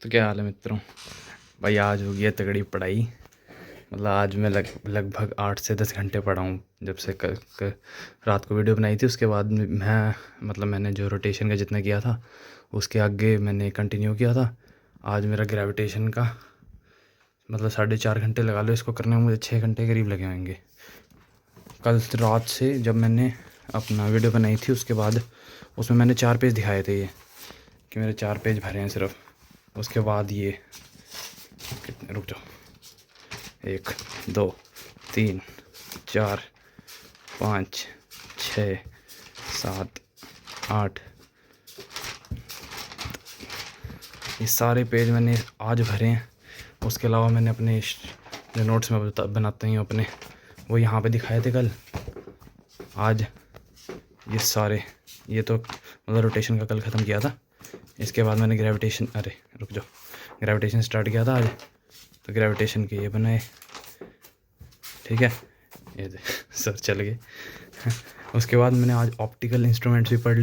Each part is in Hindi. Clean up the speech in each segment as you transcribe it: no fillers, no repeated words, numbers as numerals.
तो क्या हाल है मित्रों। भाई आज हो गई है तगड़ी पढ़ाई। मतलब आज मैं लगभग 8 से 10 घंटे पढ़ा हूँ। जब से रात को वीडियो बनाई थी उसके बाद मैंने जो रोटेशन का जितना किया था उसके आगे मैंने कंटिन्यू किया था। आज मेरा ग्रेविटेशन का मतलब 4.5 घंटे लगा लो इसको करने में, मुझे 6 घंटे करीब लगे होंगे। कल रात से जब मैंने अपना वीडियो बनाई थी उसके बाद उसमें मैंने 4 पेज दिखाए थे, ये कि मेरे 4 पेज भरे हैं सिर्फ। उसके बाद ये कितने, रुक जाओ, 1 2 3 4 5 6 7 8, ये सारे पेज मैंने आज भरे हैं। उसके अलावा मैंने अपने जो नोट्स में बनाते हैं अपने, वो यहाँ पे दिखाए थे कल। आज ये सारे, ये तो मतलब रोटेशन का कल ख़त्म किया था। इसके बाद मैंने ग्रेविटेशन स्टार्ट किया था आज। तो ग्रेविटेशन के ये बनाए, ठीक है, ये सर चल गए। उसके बाद मैंने आज ऑप्टिकल इंस्ट्रूमेंट्स भी पढ़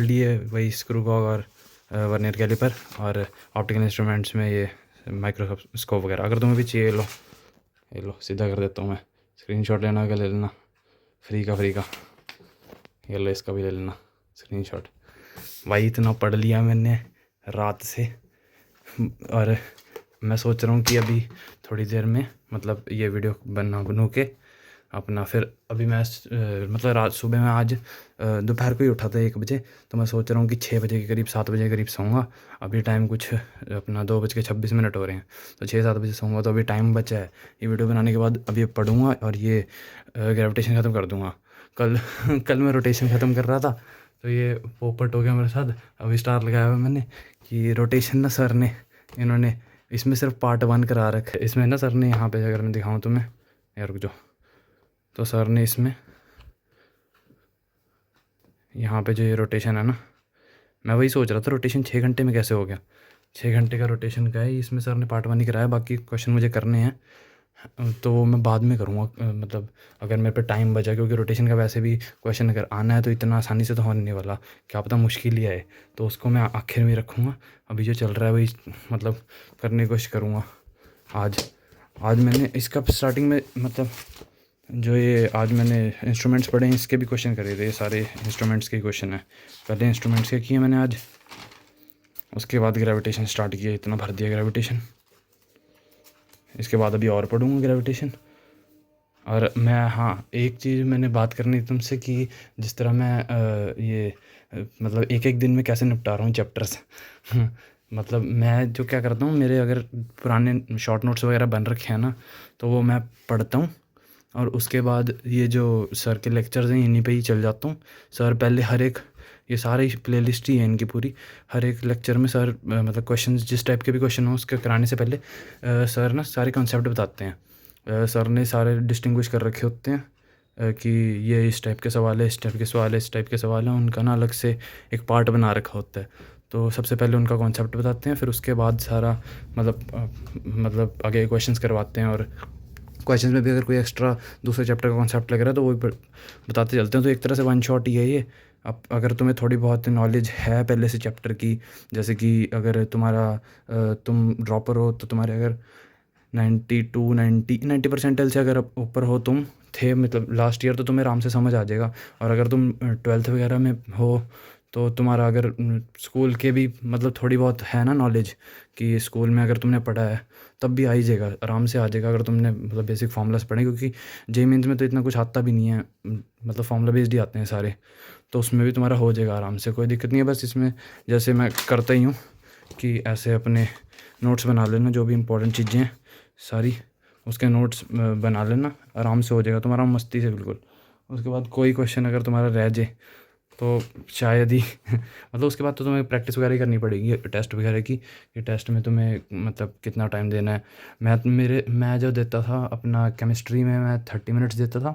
लिए, वही स्क्रू गॉग और वर्नियर कैलिपर, और ऑप्टिकल इंस्ट्रूमेंट्स में ये माइक्रोस्कोप वगैरह। अगर तुम्हें भी चाहिए ये लो सीधा कर देता हूँ मैं। स्क्रीनशॉट लेना होगा ले लेना, फ्री का। ये लो इसका भी ले लेना स्क्रीनशॉट। भाई इतना पढ़ लिया मैंने रात से, और मैं सोच रहा हूँ कि अभी थोड़ी देर में मतलब ये वीडियो बनू के अपना, फिर अभी मैं मतलब रात सुबह में आज दोपहर को ही उठा था 1 बजे। तो मैं सोच रहा हूँ कि 6 बजे के करीब 7 बजे के करीब सोऊंगा। अभी टाइम कुछ अपना 2:26 हो रहे हैं, तो 6-7 बजे सोऊंगा। तो अभी टाइम बचा है, ये वीडियो बनाने के बाद अभी पढ़ूँगा और ये ग्रेविटेशन ख़त्म कर दूँगा। कल कल मैं रोटेशन ख़त्म कर रहा था तो ये पोपट हो गया मेरे साथ। अभी स्टार लगाया हुआ मैंने कि रोटेशन ना सर ने, इन्होंने इसमें सिर्फ पार्ट 1 करा रखा है। इसमें ना सर ने यहाँ पे अगर मैं दिखाऊँ तुम्हें, यार रुक जाओ, तो सर ने इसमें यहाँ पे जो ये रोटेशन है ना, मैं वही सोच रहा था रोटेशन 6 घंटे में कैसे हो गया। 6 घंटे का रोटेशन का है, इसमें सर ने पार्ट 1 ही कराया, बाकी क्वेश्चन मुझे करने हैं तो वो मैं बाद में करूँगा। मतलब अगर मेरे पे टाइम बचा, क्योंकि रोटेशन का वैसे भी क्वेश्चन अगर आना है तो इतना आसानी से तो होने नहीं वाला, क्या पता मुश्किल ही आए, तो उसको मैं आखिर में रखूँगा। अभी जो चल रहा है वही मतलब करने की कोशिश करूँगा। आज मैंने इसका स्टार्टिंग में मतलब जो ये आज मैंने इंस्ट्रूमेंट्स पढ़े हैं इसके भी क्वेश्चन करे थे, ये सारे इंस्ट्रूमेंट्स के क्वेश्चन है। पहले इंस्ट्रूमेंट्स के किए मैंने आज, उसके बाद ग्रेविटेशन स्टार्ट किया, इतना भर दिया ग्रेविटेशन। इसके बाद अभी और पढ़ूँगा ग्रेविटेशन। और मैं, हाँ, एक चीज़ मैंने बात करनी थी तुमसे कि जिस तरह मैं मतलब एक दिन में कैसे निपटा रहा हूँ चैप्टर्स। मतलब मैं जो क्या करता हूँ, मेरे अगर पुराने शॉर्ट नोट्स वगैरह बन रखे हैं ना, तो वो मैं पढ़ता हूँ और उसके बाद ये जो सर के लेक्चर्स हैं इन्हीं पे ही चल जाता हूँ। सर पहले हर एक, ये सारी प्लेलिस्ट ही है इनकी पूरी, हर एक लेक्चर में सर मतलब क्वेश्चंस जिस टाइप के भी क्वेश्चन हो उसके कराने से पहले सर ना सारे कॉन्सेप्ट बताते हैं। सर ने सारे डिस्टिंग्विश कर रखे होते हैं कि ये इस टाइप के सवाल है, इस टाइप के सवाल है, इस टाइप के सवाल हैं, उनका ना अलग से एक पार्ट बना रखा होता है। तो सबसे पहले उनका कॉन्सेप्ट बताते हैं, फिर उसके बाद सारा मतलब आगे क्वेश्चंस करवाते हैं। और क्वेश्चंस में भी अगर कोई एक्स्ट्रा दूसरे चैप्टर का कॉन्सेप्ट लग रहा है तो वो भी बताते चलते हैं। तो एक तरह से वन शॉट ही है ये। अब अगर तुम्हें थोड़ी बहुत नॉलेज है पहले से चैप्टर की, जैसे कि अगर तुम ड्रॉपर हो तो तुम्हारे अगर 90 परसेंटाइल से अगर ऊपर हो तुम थे मतलब लास्ट ईयर, तो तुम्हें आराम से समझ आ जाएगा। और अगर तुम 12th वगैरह में हो तो तुम्हारा अगर स्कूल के भी मतलब थोड़ी बहुत है ना नॉलेज, कि स्कूल में अगर तुमने पढ़ा है तब भी आ ही जाएगा, आराम से आ जाएगा अगर तुमने मतलब बेसिक फार्मूलाज पढ़े। क्योंकि जेईई मेंस में तो इतना कुछ आता भी नहीं है, मतलब फार्मूला बेस्ड ही आते हैं सारे, तो उसमें भी तुम्हारा हो जाएगा आराम से, कोई दिक्कत नहीं है। बस इसमें जैसे मैं करता ही हूँ कि ऐसे अपने नोट्स बना लेना, जो भी इम्पोर्टेंट चीज़ें हैं सारी उसके नोट्स बना लेना, आराम से हो जाएगा तुम्हारा मस्ती से बिल्कुल। उसके बाद कोई क्वेश्चन अगर तुम्हारा रह जाए तो शायद ही मतलब उसके बाद तो तुम्हें प्रैक्टिस वगैरह ही करनी पड़ेगी टेस्ट वगैरह की, कि टेस्ट में तुम्हें मतलब कितना टाइम देना है। मैं जो देता था अपना केमिस्ट्री में मैं 30 मिनट्स देता था,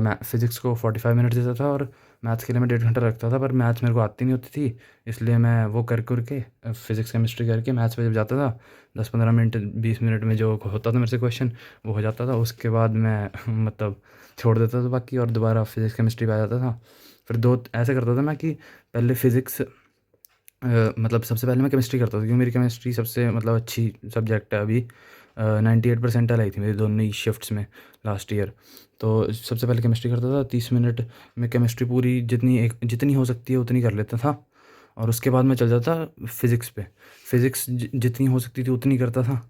मैं फ़िज़िक्स को 45 मिनट्स देता था, और मैथ्स के लिए मैं 1.5 घंटा रखता था। पर मैथ्स मेरे को आती नहीं होती थी, इसलिए मैं वो कर के फ़िज़िक्स केमिस्ट्री करके मैथ्स पे जब जाता था 10-15 मिनट 20 मिनट में जो होता था मेरे से क्वेश्चन वो हो जाता था। उसके बाद मैं मतलब छोड़ देता था बाकी, और दोबारा फ़िज़िक्स केमिस्ट्री पे आ जाता था। फिर दो ऐसे करता था मैं कि पहले फ़िज़िक्स मतलब सबसे पहले मैं केमिस्ट्री करता था, क्योंकि मेरी केमिस्ट्री सबसे मतलब अच्छी सब्जेक्ट है अभी। 98 परसेंटाइल आई थी मेरी दोनों ही शिफ्ट्स में लास्ट ईयर। तो सबसे पहले केमिस्ट्री करता था, 30 मिनट में केमिस्ट्री पूरी जितनी हो सकती है उतनी कर लेता था। और उसके बाद मैं चल जाता फिज़िक्स पे। फिज़िक्स जितनी हो सकती थी उतनी करता था।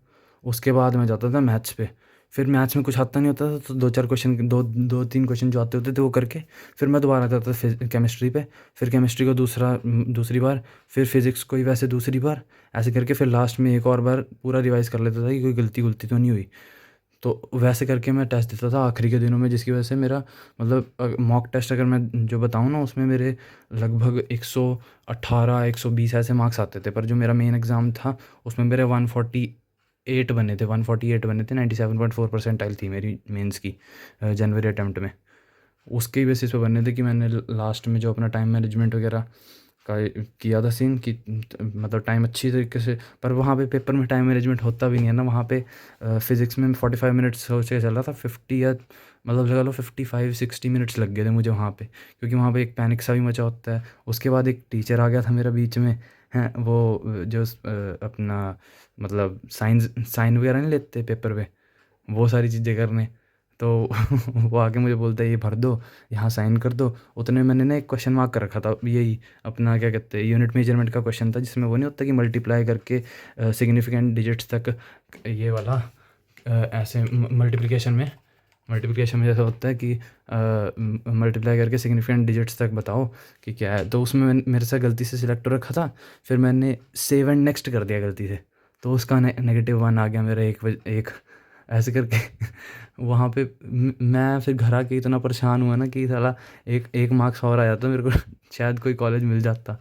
उसके बाद मैं जाता था मैथ्स पे। फिर मैथ्स में कुछ आता नहीं होता था, तो 2-4 क्वेश्चन, 2-3 क्वेश्चन जो आते होते थे वो करके फिर मैं दोबारा आता था केमिस्ट्री पे। फिर केमिस्ट्री को दूसरी बार, फिर फिज़िक्स को ही वैसे दूसरी बार, ऐसे करके फिर लास्ट में एक और बार पूरा रिवाइज़ कर लेता था कि कोई गलती तो नहीं हुई। तो वैसे करके मैं टेस्ट देता था आखिरी के दिनों में, जिसकी वजह से मेरा मतलब मॉक टेस्ट अगर मैं जो बताऊँ ना, उसमें मेरे लगभग 118 120 ऐसे मार्क्स आते थे। पर जो मेरा मेन एग्ज़ाम था उसमें मेरे 148 बने थे, 148 बने थे। 97.4 परसेंटाइल थी मेरी मेंस की जनवरी अटेम्प्ट में। उसके ही बेसिस पे बने थे कि मैंने लास्ट में जो अपना टाइम मैनेजमेंट वगैरह का किया था सीन कि मतलब टाइम अच्छी तरीके से। पर वहाँ पे पेपर में टाइम मैनेजमेंट होता भी नहीं है ना वहाँ पे। फिज़िक्स में 45 मिनट्स सोच के चल रहा था, 50 या मतलब लगा लो 55-60 मिनट्स लग गए थे मुझे वहाँ पे, क्योंकि वहाँ पे एक पैनिक सा भी मचा होता है। उसके बाद एक टीचर आ गया था मेरा बीच में, हैं वो जो अपना मतलब साइन वगैरह नहीं लेते पेपर पे, वो सारी चीज़ें करने। तो वो आके मुझे बोलता है ये भर दो, यहाँ साइन कर दो। उतने में मैंने ना एक क्वेश्चन मार्क कर रखा था, यही अपना क्या कहते हैं यूनिट मेजरमेंट का क्वेश्चन था, जिसमें वो नहीं होता कि मल्टीप्लाई करके सिग्निफिकेंट डिजिट्स तक, ये वाला ऐसे मल्टीप्लिकेशन में जैसा होता है कि मल्टीप्लाई करके सिग्निफिकेंट डिजिट्स तक बताओ कि क्या है। तो उसमें मेरे से गलती से सिलेक्ट हो रखा था, फिर मैंने सेव एंड नेक्स्ट कर दिया गलती से, तो उसका -1 आ गया मेरा एक ऐसे करके। वहाँ पे मैं फिर घर आके इतना परेशान हुआ ना कि साला एक एक मार्क्स और आ जाता मेरे को, शायद कोई कॉलेज मिल जाता।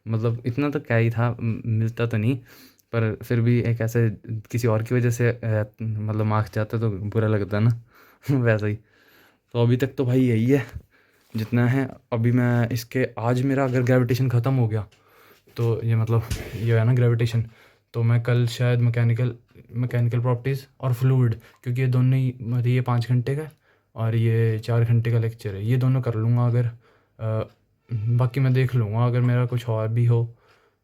मतलब इतना तो क्या ही था, मिलता तो नहीं, पर फिर भी एक ऐसे किसी और की वजह से मतलब मार्क्स जाते तो बुरा लगता ना। वैसा ही। तो अभी तक तो भाई यही है जितना है। अभी मैं इसके आज मेरा अगर ग्रेविटेशन ख़त्म हो गया तो ये मतलब ये है ना ग्रेविटेशन, तो मैं कल शायद मैकेनिकल प्रॉपर्टीज़ और फ्लूइड, क्योंकि ये दोनों ही मतलब ये 5 घंटे का और ये 4 घंटे का लेक्चर है, ये दोनों कर लूँगा अगर बाकी मैं देख लूँगा अगर मेरा कुछ और भी हो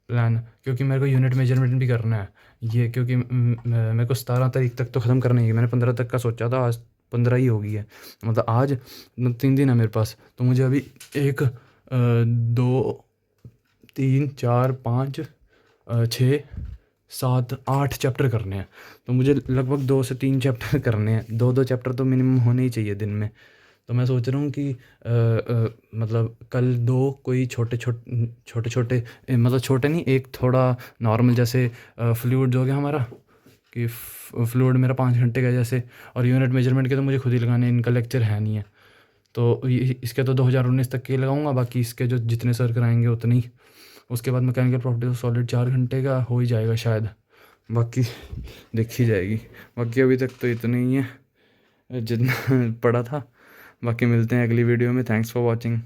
प्लान, क्योंकि मेरे को यूनिट मेजरमेंट भी करना है ये, क्योंकि मेरे को 17 तारीख तक तो ख़त्म करना ही है। मैंने 15 तक का सोचा था, आज 15 ही हो गई है। मतलब आज 3 दिन है मेरे पास, तो मुझे अभी 1 2 3 4 5 6 7 8 चैप्टर करने हैं। तो मुझे लगभग 2 से 3 चैप्टर करने हैं, 2-2 चैप्टर तो मिनिमम होने ही चाहिए दिन में। तो मैं सोच रहा हूँ कि मतलब कल 2 कोई छोटे-छोटे मतलब छोटे नहीं, एक थोड़ा नॉर्मल जैसे फ्लूइड हो गया हमारा, कि फ्लूइड मेरा 5 घंटे का जैसे, और यूनिट मेजरमेंट के तो मुझे खुद ही लगाने हैं, इनका लेक्चर है नहीं है। तो इसके तो 2019 तक के लगाऊंगा, बाकी इसके जो जितने सर कराएंगे उतने ही। उसके बाद मैकेनिकल प्रॉपर्टी सॉलिड 4 घंटे का हो ही जाएगा शायद, बाकी देखी जाएगी। बाकी अभी तक तो इतना ही है जितना पड़ा था। बाकी मिलते हैं अगली वीडियो में। Thanks for watching.